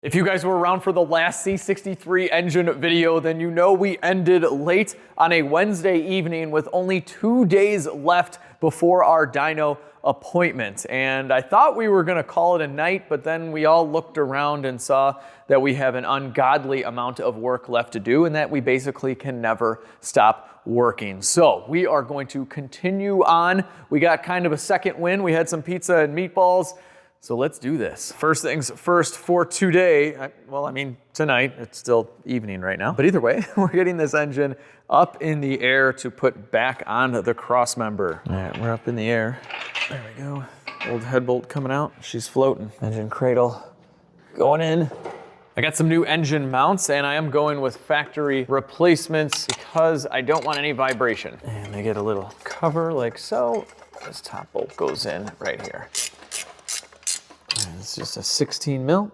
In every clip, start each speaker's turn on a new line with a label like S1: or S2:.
S1: If you guys were around for the last C63 engine video, then you know we ended late on a Wednesday evening with only 2 days left before our dyno appointment. And I thought we were gonna call it a night, but then we all looked around and saw that we have an ungodly amount of work left to do and that we basically can never stop working. So we are going to continue on. We got kind of a second win. We had some pizza and meatballs. So let's do this. First things first for today, tonight, it's still evening right now. But either way, we're getting this engine up in the air to put back on the cross member. All right, we're up in the air. There we go. Old head bolt coming out. She's floating. Engine cradle going in. I got some new engine mounts and I am going with factory replacements because I don't want any vibration. And they get a little cover like so. This top bolt goes in right here. It's just a 16 mil.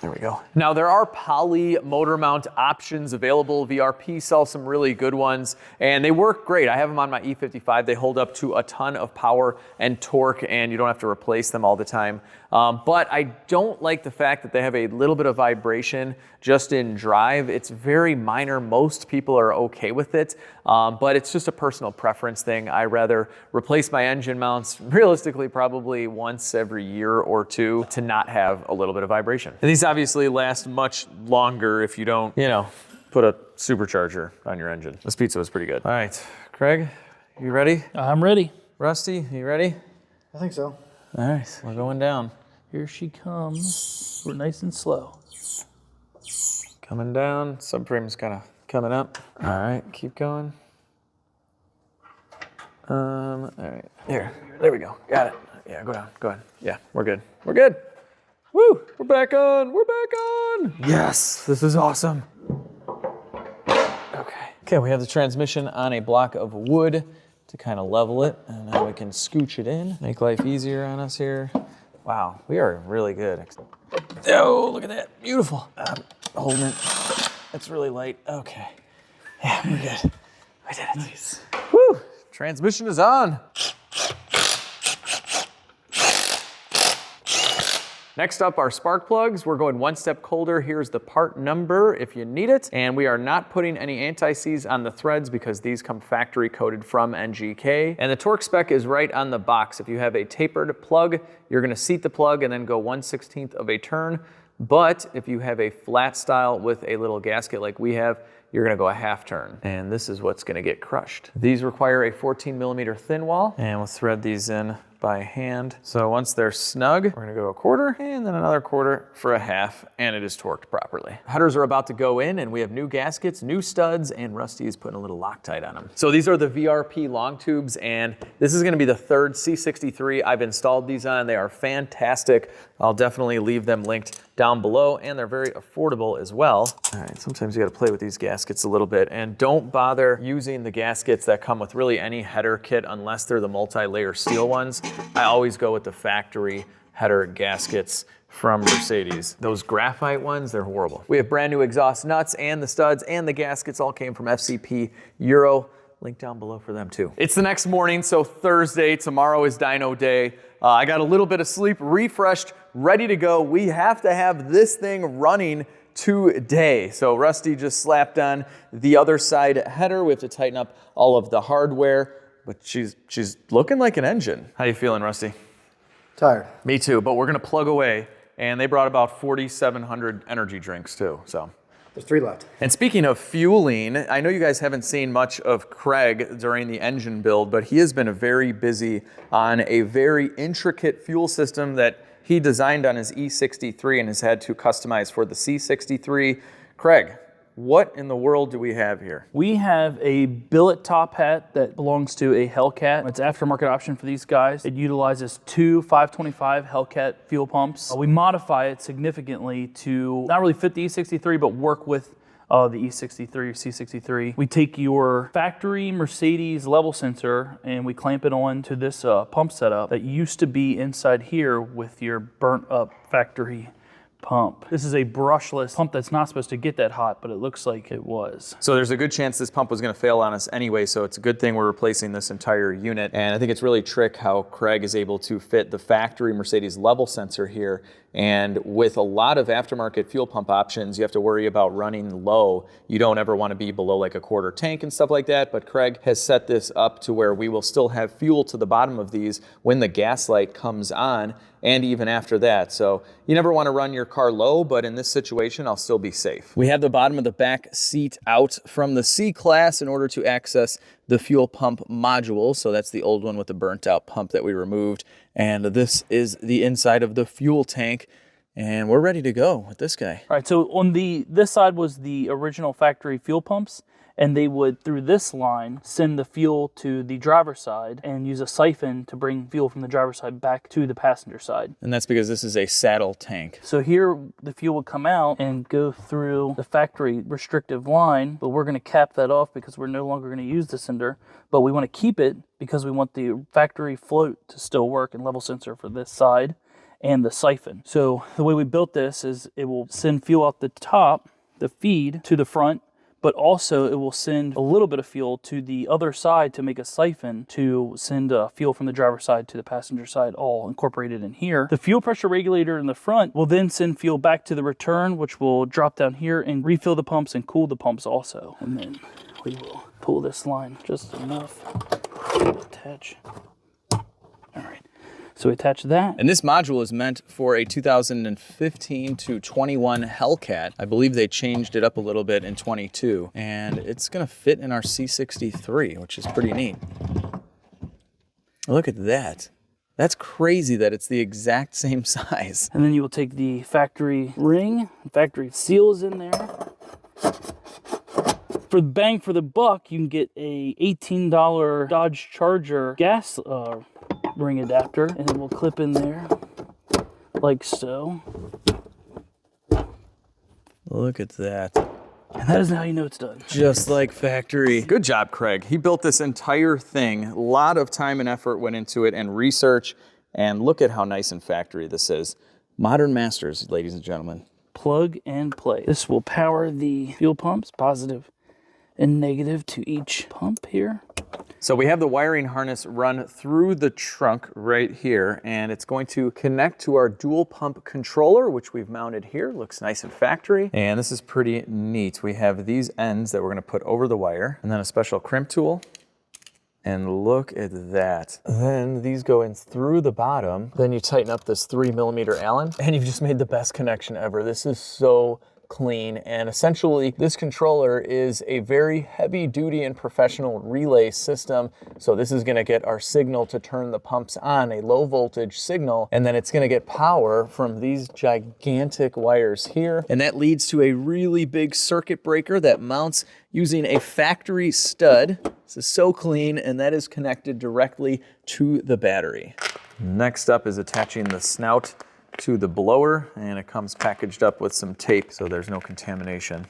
S1: There we go. Now there are poly motor mount options available. VRP sells some really good ones and they work great. I have them on my E55. They hold up to a ton of power and torque and you don't have to replace them all the time. But I don't like the fact that they have a little bit of vibration just in drive. It's very minor. Most people are okay with it, but it's just a personal preference thing. I rather replace my engine mounts realistically probably once every year or two to not have a little bit of vibration. And these obviously last much longer if you don't, put a supercharger on your engine. This pizza was pretty good. All right, Craig, you ready?
S2: I'm ready.
S1: Rusty, you ready?
S3: I think so.
S1: All right, we're going down.
S2: Here she comes. We're nice and slow.
S1: Coming down, subframe's kind of coming up. All right, keep going. All right, there we go, got it. Yeah, go down, go ahead. Yeah, we're good, we're good. Woo, we're back on, we're back on. Yes, this is awesome. Okay, we have the transmission on a block of wood to kind of level it, and now we can scooch it in, make life easier on us here. Wow, we are really good. Oh, look at that, beautiful. Holding it, it's really light. Okay, yeah, we're good. I did it. Nice. Woo, transmission is on. Next up are spark plugs. We're going one step colder. Here's the part number if you need it. And we are not putting any anti-seize on the threads because these come factory coated from NGK. And the torque spec is right on the box. If you have a tapered plug, you're gonna seat the plug and then go 1/16 of a turn. But if you have a flat style with a little gasket like we have, you're gonna go a half turn. And this is what's gonna get crushed. These require a 14mm thin wall. And we'll thread these in by hand. So once they're snug, we're gonna go a quarter and then another quarter for a half, and it is torqued properly. Headers are about to go in and we have new gaskets, new studs, and Rusty is putting a little Loctite on them. So these are the VRP long tubes, and this is gonna be the third C63 I've installed these on. They are fantastic. I'll definitely leave them linked down below, and they're very affordable as well. All right, sometimes you gotta play with these gaskets a little bit, and don't bother using the gaskets that come with really any header kit unless they're the multi-layer steel ones. I always go with the factory header gaskets from Mercedes. Those graphite ones, they're horrible. We have brand new exhaust nuts, and the studs and the gaskets all came from FCP EURO. Link down below for them too. It's the next morning, so Thursday, tomorrow is dyno day. I got a little bit of sleep, refreshed, ready to go. We have to have this thing running today. So Rusty just slapped on the other side header. We have to tighten up all of the hardware, but she's looking like an engine. How you feeling, Rusty?
S3: Tired.
S1: Me too, but we're gonna plug away, and they brought about 4,700 energy drinks too, so.
S3: There's 3 left.
S1: And speaking of fueling, I know you guys haven't seen much of Craig during the engine build, but he has been very busy on a very intricate fuel system that he designed on his E63 and has had to customize for the C63. Craig, what in the world do we have here?
S2: We have a billet top hat that belongs to a Hellcat. It's aftermarket option for these guys. It utilizes 2 525 Hellcat fuel pumps. We modify it significantly to not really fit the E63, but work with the E63 or C63. We take your factory Mercedes level sensor and we clamp it on to this pump setup that used to be inside here with your burnt up factory pump. This is a brushless pump that's not supposed to get that hot, but it looks like it was.
S1: So there's a good chance this pump was gonna fail on us anyway, so it's a good thing we're replacing this entire unit. And I think it's really trick how Craig is able to fit the factory Mercedes level sensor here And with a lot of aftermarket fuel pump options, you have to worry about running low. You don't ever want to be below like a quarter tank and stuff like that, but Craig has set this up to where we will still have fuel to the bottom of these when the gas light comes on, and even after that. So you never want to run your car low, but in this situation, I'll still be safe. We have the bottom of the back seat out from the C-Class in order to access the fuel pump module. So that's the old one with the burnt out pump that we removed. And this is the inside of the fuel tank. And we're ready to go with this guy.
S2: All right, so on this side was the original factory fuel pumps, and they would, through this line, send the fuel to the driver's side and use a siphon to bring fuel from the driver's side back to the passenger side.
S1: And that's because this is a saddle tank.
S2: So here, the fuel would come out and go through the factory restrictive line, but we're gonna cap that off because we're no longer gonna use the sender, but we wanna keep it because we want the factory float to still work and level sensor for this side and the siphon. So the way we built this is it will send fuel out the top, the feed, to the front, but also it will send a little bit of fuel to the other side to make a siphon to send fuel from the driver's side to the passenger side, all incorporated in here. The fuel pressure regulator in the front will then send fuel back to the return, which will drop down here and refill the pumps and cool the pumps also. And then we will pull this line just enough to attach. All right. So we attach that.
S1: And this module is meant for a 2015 to 21 Hellcat. I believe they changed it up a little bit in 22. And it's gonna fit in our C63, which is pretty neat. Look at that. That's crazy that it's the exact same size.
S2: And then you will take the factory ring, factory seals in there. For the bang for the buck, you can get a $18 Dodge Charger gas ring adapter, and it will clip in there like so.
S1: Look at that.
S2: And that is how you know it's done.
S1: Just like factory. Good job, Craig. He built this entire thing. A lot of time and effort went into it and research, and look at how nice and factory this is. Modern Masters, ladies and gentlemen.
S2: Plug and play. This will power the fuel pumps, positive and negative to each pump here.
S1: So we have the wiring harness run through the trunk right here, and it's going to connect to our dual pump controller, which we've mounted here. Looks nice and factory. And this is pretty neat. We have these ends that we're gonna put over the wire, and then a special crimp tool. And look at that. Then these go in through the bottom. Then you tighten up this 3mm Allen, and you've just made the best connection ever. This is so clean, and essentially this controller is a very heavy duty and professional relay system. So this is gonna get our signal to turn the pumps on, a low voltage signal, and then it's gonna get power from these gigantic wires here. And that leads to a really big circuit breaker that mounts using a factory stud. This is so clean, and that is connected directly to the battery. Next up is attaching the snout to the blower, and it comes packaged up with some tape so there's no contamination.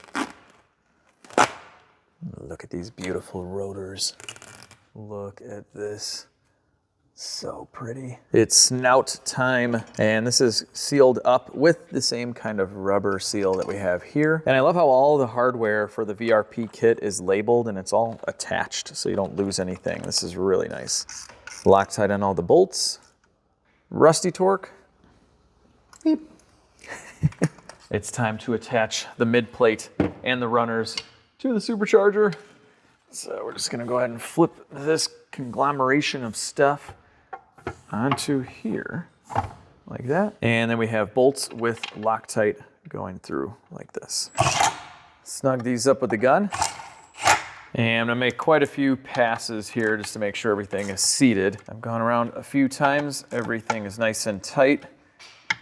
S1: Look at these beautiful rotors. Look at this. So pretty. It's snout time, and this is sealed up with the same kind of rubber seal that we have here. And I love how all the hardware for the VRP kit is labeled and it's all attached so you don't lose anything. This is really nice. Loctite on all the bolts. Rusty torque. Beep. It's time to attach the mid plate and the runners to the supercharger. So we're just gonna go ahead and flip this conglomeration of stuff onto here, like that. And then we have bolts with Loctite going through like this. Snug these up with the gun. And I'm gonna make quite a few passes here just to make sure everything is seated. I've gone around a few times, everything is nice and tight.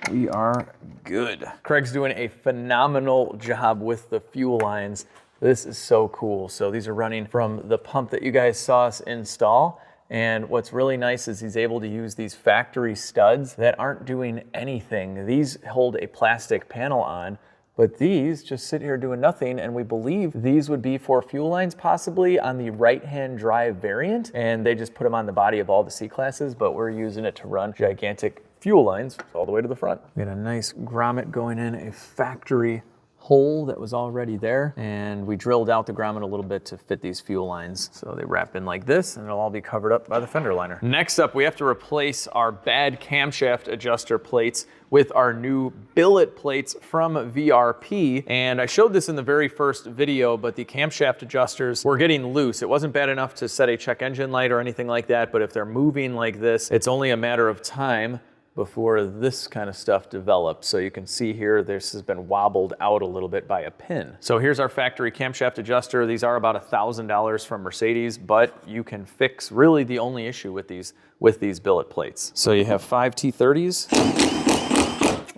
S1: We are good. Craig's doing a phenomenal job with the fuel lines. This is so cool. So these are running from the pump that you guys saw us install. And what's really nice is he's able to use these factory studs that aren't doing anything. These hold a plastic panel on, but these just sit here doing nothing. And we believe these would be for fuel lines possibly on the right-hand drive variant. And they just put them on the body of all the C-classes, but we're using it to run gigantic fuel lines all the way to the front. We got a nice grommet going in, a factory hole that was already there, and we drilled out the grommet a little bit to fit these fuel lines. So they wrap in like this, and it'll all be covered up by the fender liner. Next up, we have to replace our bad camshaft adjuster plates with our new billet plates from VRP. And I showed this in the very first video, but the camshaft adjusters were getting loose. It wasn't bad enough to set a check engine light or anything like that, but if they're moving like this, it's only a matter of time before this kind of stuff develops. So you can see here, this has been wobbled out a little bit by a pin. So here's our factory camshaft adjuster. These are about $1,000 from Mercedes, but you can fix really the only issue with these billet plates. So you have 5 T30s.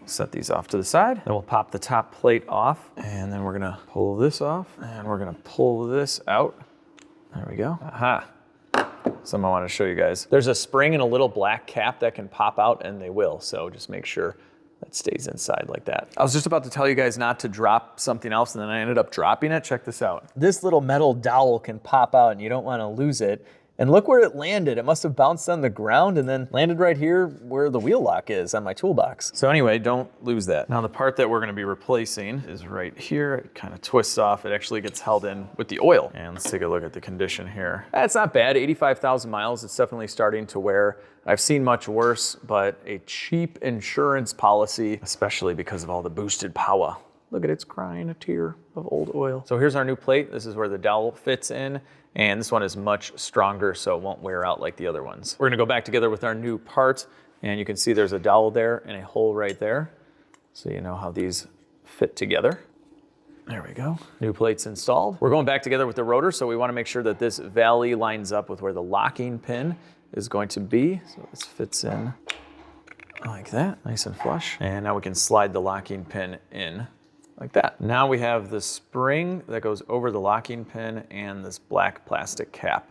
S1: Set these off to the side. Then we'll pop the top plate off, and then we're gonna pull this off, and we're gonna pull this out. There we go. Aha. Something I want to show you guys. There's a spring and a little black cap that can pop out, and they will. So just make sure that stays inside like that. I was just about to tell you guys not to drop something else, and then I ended up dropping it. Check this out. This little metal dowel can pop out, and you don't want to lose it. And look where it landed. It must have bounced on the ground and then landed right here where the wheel lock is on my toolbox. So anyway, don't lose that. Now the part that we're gonna be replacing is right here. It kind of twists off. It actually gets held in with the oil. And let's take a look at the condition here. That's not bad, 85,000 miles. It's definitely starting to wear. I've seen much worse, but a cheap insurance policy, especially because of all the boosted power. Look at it, it's crying a tear of old oil. So here's our new plate. This is where the dowel fits in. And this one is much stronger, so it won't wear out like the other ones. We're gonna go back together with our new part, and you can see there's a dowel there and a hole right there. So you know how these fit together. There we go. New plates installed. We're going back together with the rotor, so we wanna make sure that this valley lines up with where the locking pin is going to be. So this fits in like that, nice and flush. And now we can slide the locking pin in like that. Now we have the spring that goes over the locking pin and this black plastic cap,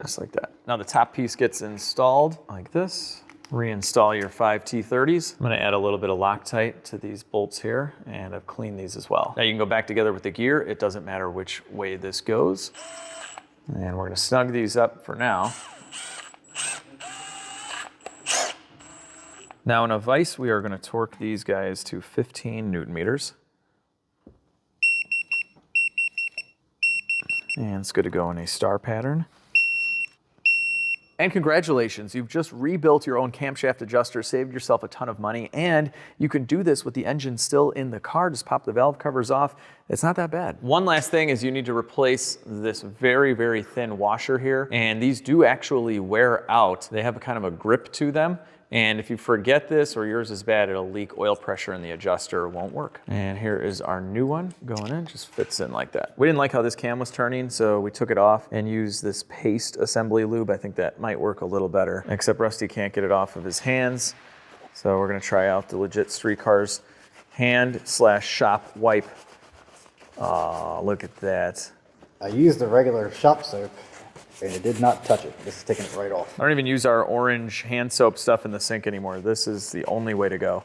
S1: just like that. Now the top piece gets installed like this. Reinstall your 5 T30s. I'm gonna add a little bit of Loctite to these bolts here, and I've cleaned these as well. Now you can go back together with the gear. It doesn't matter which way this goes. And we're gonna snug these up for now. Now in a vise, we are gonna torque these guys to 15 Newton meters. And it's good to go in a star pattern. And congratulations, you've just rebuilt your own camshaft adjuster, saved yourself a ton of money, and you can do this with the engine still in the car. Just pop the valve covers off. It's not that bad. One last thing is you need to replace this very, very thin washer here, and these do actually wear out. They have a kind of a grip to them. And if you forget this or yours is bad, it'll leak oil pressure and the adjuster won't work. And here is our new one going in, just fits in like that. We didn't like how this cam was turning, so we took it off and used this paste assembly lube. I think that might work a little better, except Rusty can't get it off of his hands. So we're gonna try out the LegitStreetCars hand/shop wipe. Oh, look at that.
S3: I used the regular shop soap, and it did not touch it. This is taking it right off.
S1: I don't even use our orange hand soap stuff in the sink anymore. This is the only way to go.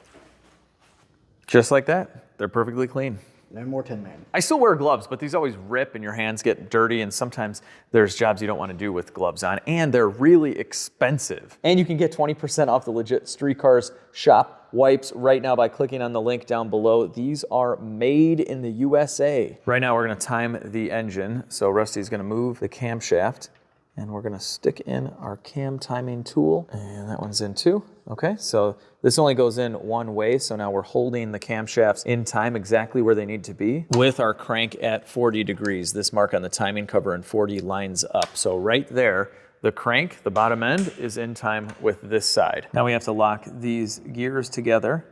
S1: Just like that, they're perfectly clean.
S3: No more Tin Man.
S1: I still wear gloves, but these always rip and your hands get dirty, and sometimes there's jobs you don't want to do with gloves on, and they're really expensive. And you can get 20% off the LegitStreetCars shop wipes right now by clicking on the link down below. These are made in the USA. Right now we're gonna time the engine. So Rusty's gonna move the camshaft, and we're gonna stick in our cam timing tool, and that one's in too. Okay, so this only goes in one way, so now we're holding the camshafts in time exactly where they need to be with our crank at 40 degrees. This mark on the timing cover and 40 lines up. So right there, the crank, the bottom end, is in time with this side. Now we have to lock these gears together,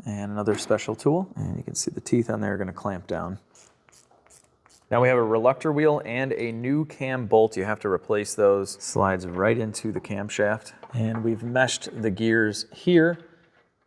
S1: and another special tool, and you can see the teeth on there are gonna clamp down. Now we have a reluctor wheel and a new cam bolt. You have to replace those. Slides right into the camshaft. And we've meshed the gears here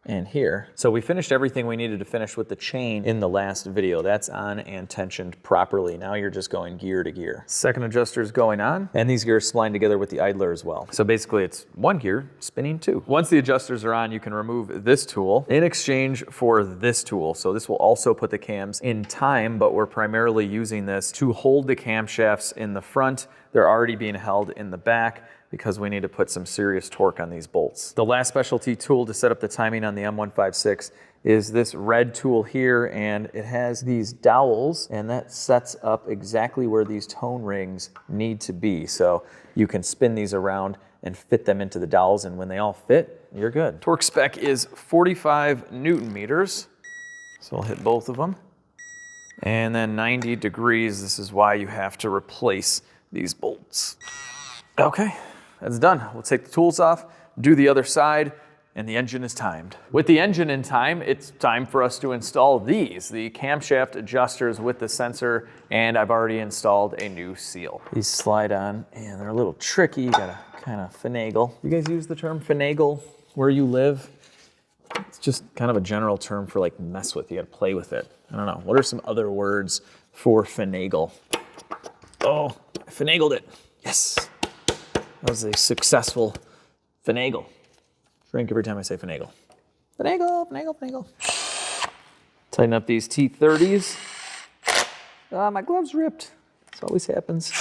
S1: and here. So we finished everything we needed to finish with the chain in the last video. That's on and tensioned properly. Now you're just going gear to gear. Second adjuster's going on, and these gears spline together with the idler as well. So basically it's one gear spinning two. Once the adjusters are on, you can remove this tool in exchange for this tool. So this will also put the cams in time, but we're primarily using this to hold the camshafts in the front. They're already being held in the back because we need to put some serious torque on these bolts. The last specialty tool to set up the timing on the M156 is this red tool here, and it has these dowels, and that sets up exactly where these tone rings need to be. So you can spin these around and fit them into the dowels, and when they all fit, you're good. Torque spec is 45 Newton meters. So I'll hit both of them. And then 90 degrees, this is why you have to replace these bolts. Okay, that's done. We'll take the tools off, do the other side, and the engine is timed. With the engine in time, it's time for us to install these, the camshaft adjusters with the sensor, and I've already installed a new seal. These slide on, and they're a little tricky. You gotta kind of finagle. You guys use the term finagle where you live? It's just kind of a general term for like mess with. You gotta play with it. I don't know. What are some other words for finagle? Oh, I finagled it. Yes. That was a successful finagle. Drink every time I say finagle. Finagle, finagle, finagle. Tighten up these T30s. My glove's ripped. This always happens.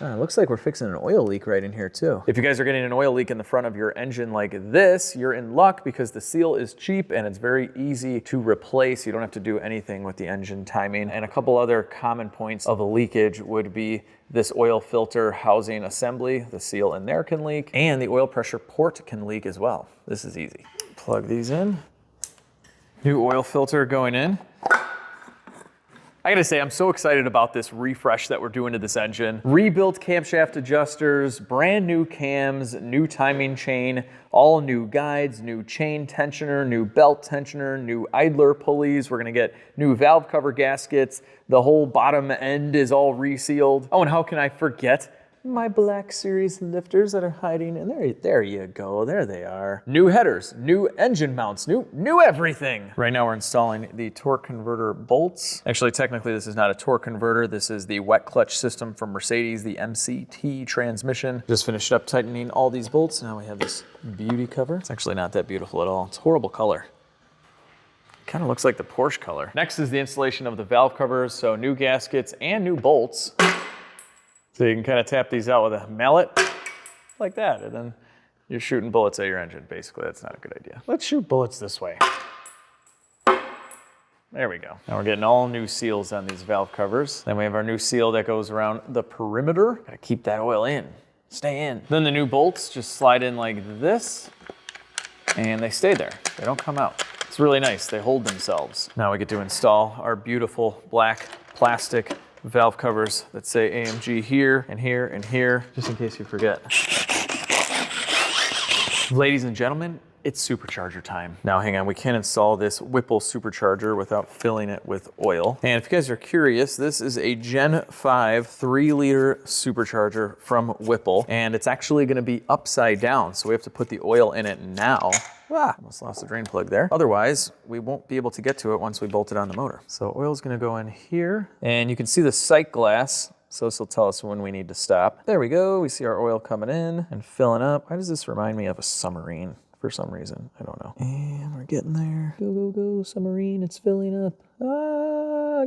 S1: It looks like we're fixing an oil leak right in here too. If you guys are getting an oil leak in the front of your engine like this, you're in luck because the seal is cheap and it's very easy to replace. You don't have to do anything with the engine timing. And a couple other common points of a leakage would be this oil filter housing assembly. The seal in there can leak, and the oil pressure port can leak as well. This is easy. Plug these in. New oil filter going in. I gotta say, I'm so excited about this refresh that we're doing to this engine. Rebuilt camshaft adjusters, brand new cams, new timing chain, all new guides, new chain tensioner, new belt tensioner, new idler pulleys. We're gonna get new valve cover gaskets. The whole bottom end is all resealed. Oh, and how can I forget my Black Series lifters that are hiding in there? There you go, there they are. New headers, new engine mounts, new everything. Right now we're installing the torque converter bolts. Actually, technically this is not a torque converter. This is the wet clutch system from Mercedes, the MCT transmission. Just finished up tightening all these bolts. Now we have this beauty cover. It's actually not that beautiful at all. It's a horrible color. Kind of looks like the Porsche color. Next is the installation of the valve covers. So new gaskets and new bolts. So you can kind of tap these out with a mallet like that, and then you're shooting bullets at your engine. Basically, that's not a good idea. Let's shoot bullets this way. There we go. Now we're getting all new seals on these valve covers. Then we have our new seal that goes around the perimeter. Gotta keep that oil in, stay in. Then the new bolts just slide in like this, and they stay there. They don't come out. It's really nice, they hold themselves. Now we get to install our beautiful black plastic valve covers that say AMG here and here and here, just in case you forget. Ladies and gentlemen, it's supercharger time. Now hang on, we can't install this Whipple supercharger without filling it with oil. And if you guys are curious, this is a Gen 5 3-liter supercharger from Whipple, and it's actually gonna be upside down, so we have to put the oil in it now. Almost lost the drain plug there. Otherwise, we won't be able to get to it once we bolt it on the motor. So oil's gonna go in here, and you can see the sight glass, so this will tell us when we need to stop. There we go, we see our oil coming in and filling up. Why does this remind me of a submarine for some reason? I don't know. And we're getting there. Go, go, go, submarine, it's filling up.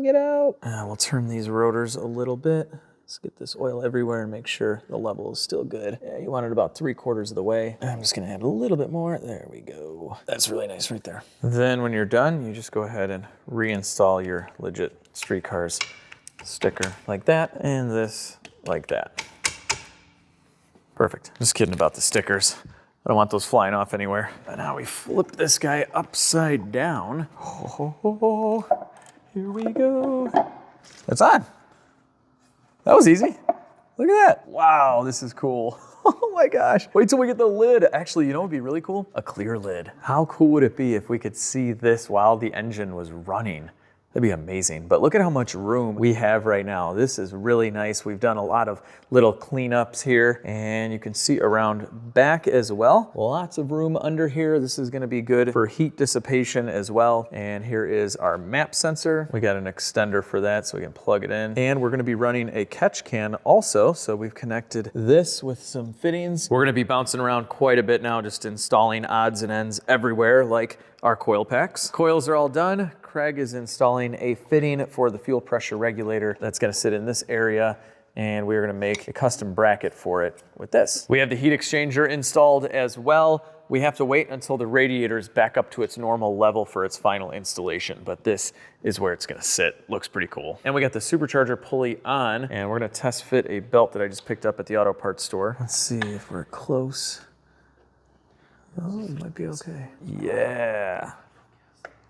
S1: Get out. We'll turn these rotors a little bit. Let's get this oil everywhere and make sure the level is still good. Yeah, you want it about 3/4 of the way. I'm just gonna add a little bit more. There we go. That's really nice right there. Then when you're done, you just go ahead and reinstall your LegitStreetCars sticker like that, and this like that. Perfect. Just kidding about the stickers. I don't want those flying off anywhere. But now we flip this guy upside down. Here we go. It's on. That was easy. Look at that. Wow, this is cool. Oh my gosh. Wait till we get the lid. Actually, you know what would be really cool? A clear lid. How cool would it be if we could see this while the engine was running? That'd be amazing. But look at how much room we have right now. This is really nice. We've done a lot of little cleanups here, and you can see around back as well. Lots of room under here. This is gonna be good for heat dissipation as well. And here is our map sensor. We got an extender for that so we can plug it in. And we're gonna be running a catch can also. So we've connected this with some fittings. We're gonna be bouncing around quite a bit now, just installing odds and ends everywhere like our coil packs. Coils are all done. Craig is installing a fitting for the fuel pressure regulator that's gonna sit in this area, and we're gonna make a custom bracket for it with this. We have the heat exchanger installed as well. we have to wait until the radiator is back up to its normal level for its final installation, but this is where it's gonna sit. Looks pretty cool. And we got the supercharger pulley on, and we're gonna test fit a belt that I just picked up at the auto parts store. Let's see if we're close. Oh, it might be okay. Yeah.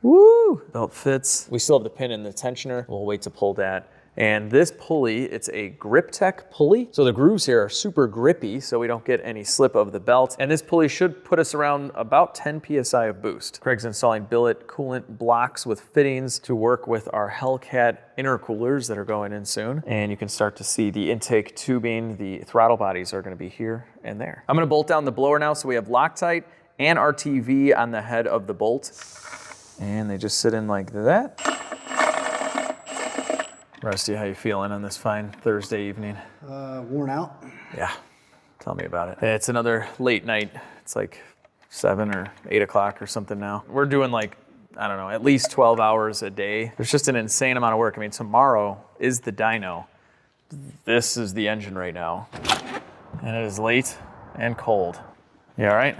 S1: Woo! Belt fits. We still have the pin in the tensioner. We'll wait to pull that. And this pulley, it's a Grip Tech pulley. So the grooves here are super grippy, so we don't get any slip of the belt. And this pulley should put us around about 10 PSI of boost. Craig's installing billet coolant blocks with fittings to work with our Hellcat intercoolers that are going in soon. And you can start to see the intake tubing. The throttle bodies are gonna be here and there. I'm gonna bolt down the blower now, so we have Loctite and RTV on the head of the bolt. And they just sit in like that. Rusty, how you feeling on this fine Thursday evening?
S3: Worn out.
S1: Yeah, tell me about it. It's another late night. It's like 7 or 8 o'clock or something now. We're doing like, I don't know, at least 12 hours a day. There's just an insane amount of work. I mean, tomorrow is the dyno. This is the engine right now. And it is late and cold. You all right?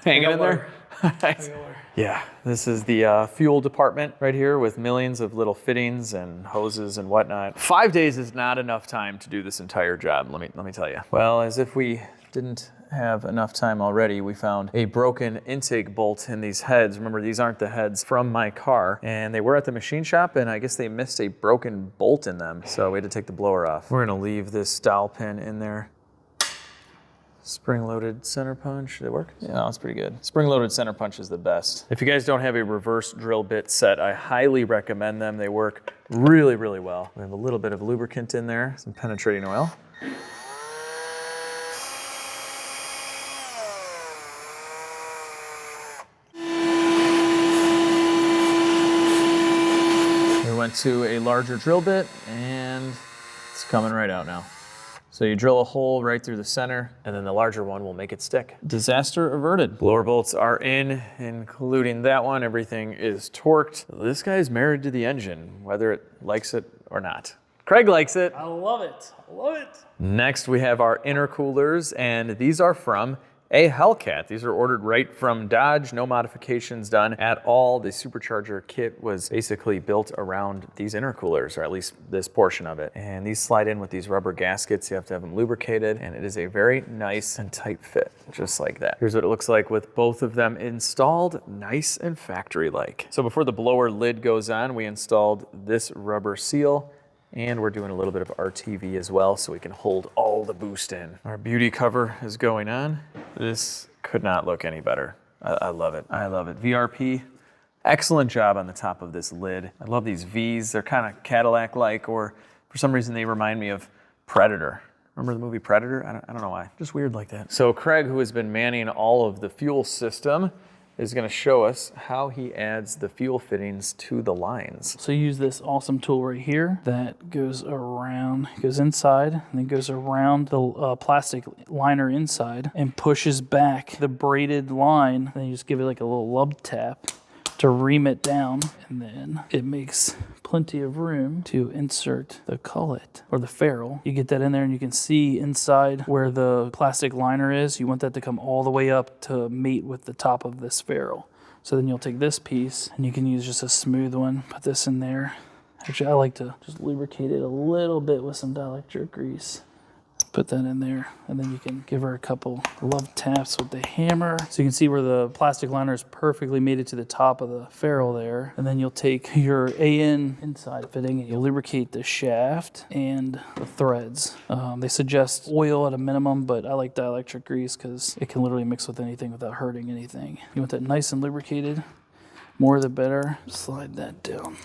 S1: Hanging in there? Yeah, this is the fuel department right here with millions of little fittings and hoses and whatnot. 5 days is not enough time to do this entire job, let me tell you. Well, as if we didn't have enough time already, we found a broken intake bolt in these heads. Remember, these aren't the heads from my car, and they were at the machine shop, and I guess they missed a broken bolt in them, so we had to take the blower off. We're gonna leave this dowel pin in there. Spring-loaded center punch, did it work? Yeah, that's pretty good. Spring-loaded center punch is the best. If you guys don't have a reverse drill bit set, I highly recommend them. They work really, really well. We have a little bit of lubricant in there, some penetrating oil. We went to a larger drill bit, and it's coming right out now. So you drill a hole right through the center, and then the larger one will make it stick. Disaster averted. Blower bolts are in, including that one. Everything is torqued. This guy's married to the engine, whether it likes it or not. Craig likes it.
S2: I love it. I love it.
S1: Next, we have our intercoolers, and these are from a Hellcat. These are ordered right from Dodge, no modifications done at all. The Supercharger kit was basically built around these intercoolers, or at least this portion of it. And these slide in with these rubber gaskets. You have to have them lubricated, and it is a very nice and tight fit, just like that. Here's what it looks like with both of them installed, nice and factory-like. So before the blower lid goes on, we installed this rubber seal, and we're doing a little bit of RTV as well so we can hold all the boost in. Our beauty cover is going on. This could not look any better. I love it. I love it. VRP, excellent job on the top of this lid. I love these V's. They're kind of Cadillac-like, or for some reason they remind me of Predator. Remember the movie Predator? I don't know why. Just weird like that. So Craig, who has been manning all of the fuel system, is going to show us how he adds the fuel fittings to the lines.
S2: So you use this awesome tool right here that goes around, goes inside, and then goes around the plastic liner inside and pushes back the braided line. Then you just give it like a little lub tap to ream it down, and then it makes plenty of room to insert the cullet or the ferrule. You get that in there and you can see inside where the plastic liner is. You want that to come all the way up to mate with the top of this ferrule. So then you'll take this piece and you can use just a smooth one, put this in there. Actually, I like to just lubricate it a little bit with some dielectric grease. Put that in there, and then you can give her a couple love taps with the hammer. So you can see where the plastic liner is perfectly mated to the top of the ferrule there. And then you'll take your AN inside fitting and you'll lubricate the shaft and the threads. They suggest oil at a minimum, but I like dielectric grease because it can literally mix with anything without hurting anything. You want that nice and lubricated, more the better. Slide that down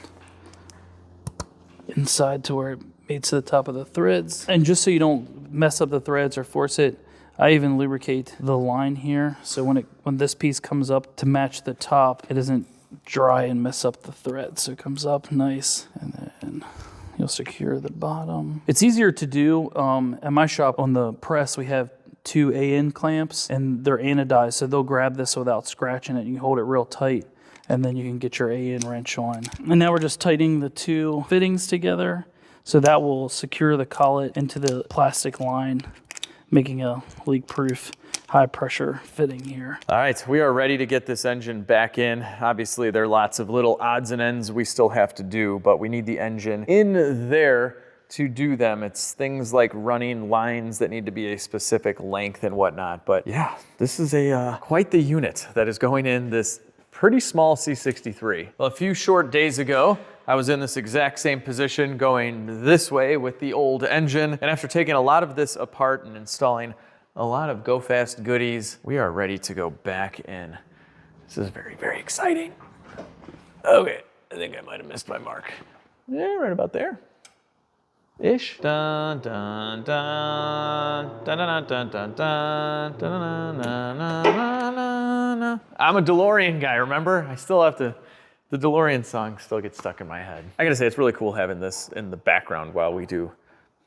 S2: inside to where it mates to the top of the threads. And just so you don't mess up the threads or force it, I even lubricate the line here. So when this piece comes up to match the top, it doesn't dry and mess up the thread. So it comes up nice, and then you'll secure the bottom. It's easier to do. At my shop on the press, we have 2 AN clamps, and they're anodized, so they'll grab this without scratching it. You can hold it real tight, and then you can get your AN wrench on. And now we're just tightening the 2 fittings together. So that will secure the collet into the plastic line, making a leak-proof, high pressure fitting here.
S1: All right, we are ready to get this engine back in. Obviously, there are lots of little odds and ends we still have to do, but we need the engine in there to do them. It's things like running lines that need to be a specific length and whatnot. But yeah, this is quite the unit that is going in this pretty small C63. Well, a few short days ago, I was in this exact same position going this way with the old engine. And after taking a lot of this apart and installing a lot of go fast goodies, we are ready to go back in. This is very, very exciting. Okay, I think I might have missed my mark. Yeah, right about there. Ish. Dun dun dun dun dun dun dun dun dun dun. I'm a DeLorean guy, remember? I still have to, the DeLorean song still gets stuck in my head. I gotta say, it's really cool having this in the background while we do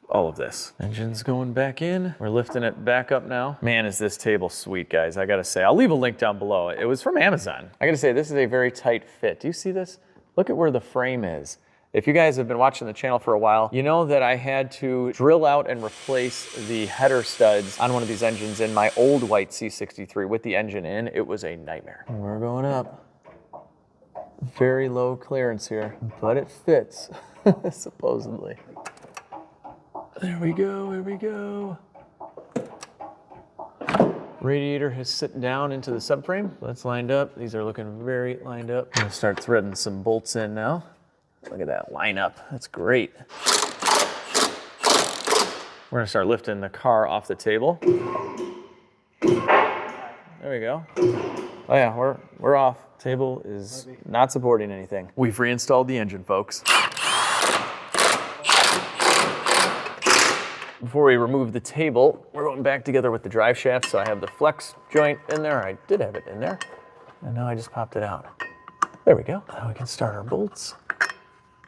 S1: all of this. Engine's going back in. We're lifting it back up now. Man, is this table sweet, guys. I gotta say, I'll leave a link down below. It was from Amazon. I gotta say, this is a very tight fit. Do you see this? Look at where the frame is. If you guys have been watching the channel for a while, you know that I had to drill out and replace the header studs on one of these engines in my old white C63 with the engine in. It was a nightmare. We're going up. Very low clearance here, but it fits, supposedly. There we go, here we go. Radiator has sit down into the subframe. That's lined up. These are looking very lined up. I'm gonna start threading some bolts in now. Look at that line up, that's great. We're gonna start lifting the car off the table. There we go. Oh yeah, we're off. Table is not supporting anything. We've reinstalled the engine, folks. Before we remove the table, we're going back together with the drive shaft. So I have the flex joint in there. I did have it in there. And now I just popped it out. There we go. Now we can start our bolts.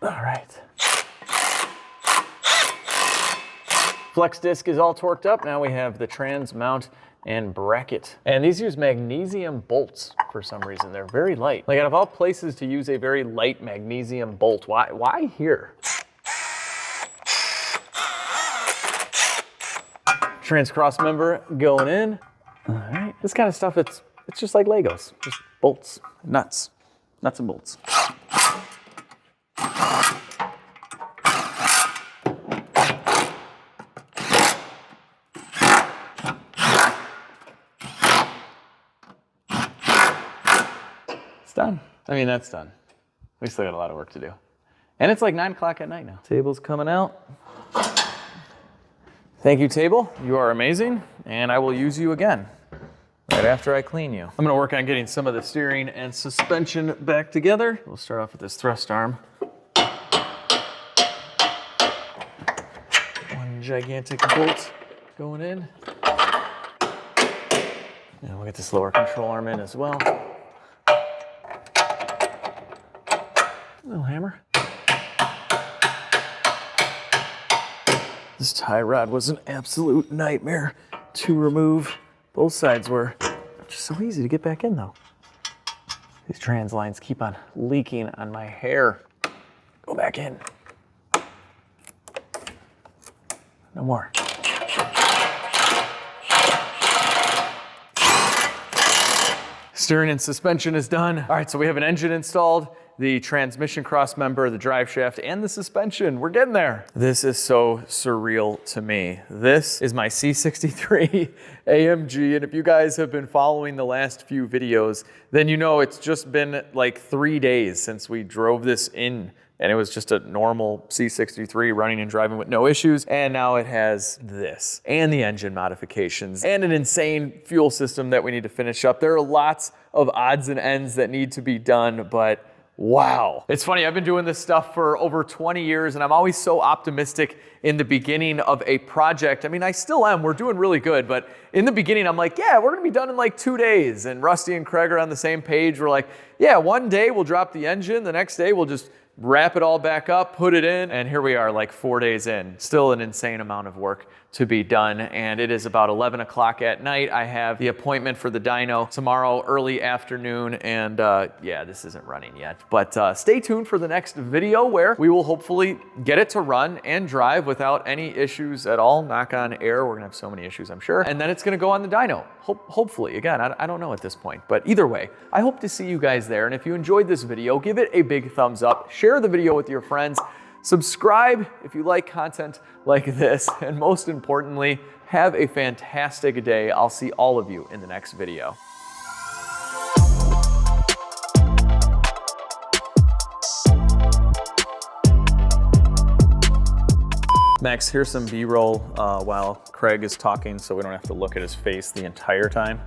S1: All right. Flex disc is all torqued up. Now we have the trans mount and bracket. And these use magnesium bolts for some reason. They're very light. Like out of all places to use a very light magnesium bolt, why here? Trans cross member going in. All right. This kind of stuff, it's just like Legos, just bolts, nuts and bolts. It's done. I mean, that's done. We still got a lot of work to do. And it's like 9 o'clock at night now. Table's coming out. Thank you, table. You are amazing, and I will use you again right after I clean you. I'm gonna work on getting some of the steering and suspension back together. We'll start off with this thrust arm. One gigantic bolt going in. And we'll get this lower control arm in as well. Little hammer. This tie rod was an absolute nightmare to remove. Both sides were just so easy to get back in though. These trans lines keep on leaking on my hair. Go back in. No more. Steering and suspension is done. All right, so we have an engine installed, the transmission cross member, the drive shaft, and the suspension. We're getting there. This is so surreal to me. This is my C63 AMG, and if you guys have been following the last few videos, then you know it's just been like 3 days since we drove this in, and it was just a normal C63 running and driving with no issues, and now it has this, and the engine modifications, and an insane fuel system that we need to finish up. There are lots of odds and ends that need to be done, but wow. It's funny, I've been doing this stuff for over 20 years and I'm always so optimistic in the beginning of a project. I mean, I still am, we're doing really good, but in the beginning I'm like, yeah, we're gonna be done in like 2 days. And Rusty and Craig are on the same page. We're like, yeah, one day we'll drop the engine, the next day we'll just wrap it all back up, put it in, and here we are like 4 days in. Still an insane amount of work to be done, and it is about 11 o'clock at night. I have the appointment for the dyno tomorrow early afternoon, and yeah, this isn't running yet. But stay tuned for the next video where we will hopefully get it to run and drive without any issues at all. Knock on air, we're gonna have so many issues, I'm sure. And then it's gonna go on the dyno, hopefully. Again, I don't know at this point, but either way, I hope to see you guys there. And if you enjoyed this video, give it a big thumbs up, share the video with your friends, subscribe if you like content like this, and most importantly, have a fantastic day. I'll see all of you in the next video. Max, here's some B-roll while Craig is talking, so we don't have to look at his face the entire time.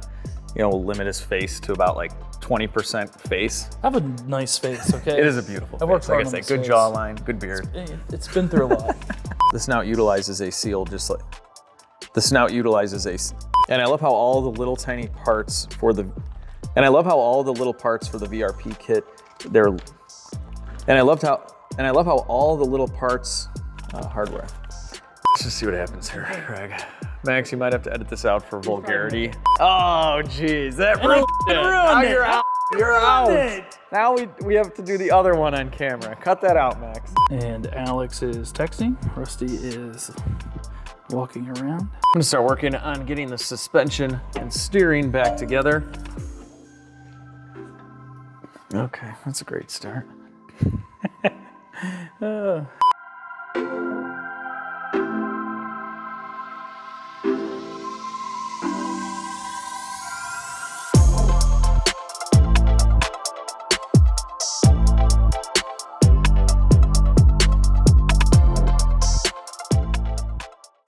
S1: You know, we'll limit his face to about like 20% face.
S2: I have a nice face, okay?
S1: It is a beautiful face.
S2: Worked hard
S1: like I
S2: on
S1: say, good
S2: this
S1: jawline, good beard.
S2: It's been through a lot.
S1: The snout utilizes a seal just like, the snout utilizes a, and I love how all the little tiny parts for the, and I love how all the little parts for the VRP kit, they're, and I love how all the little parts, hardware. Let's just see what happens here, Craig. Max, you might have to edit this out for vulgarity. Oh, geez, that ruined it. Now you're out. You're out. Now we have to do the other one on camera. Cut that out, Max.
S2: And Alex is texting. Rusty is walking around.
S1: I'm gonna start working on getting the suspension and steering back together. Okay, that's a great start.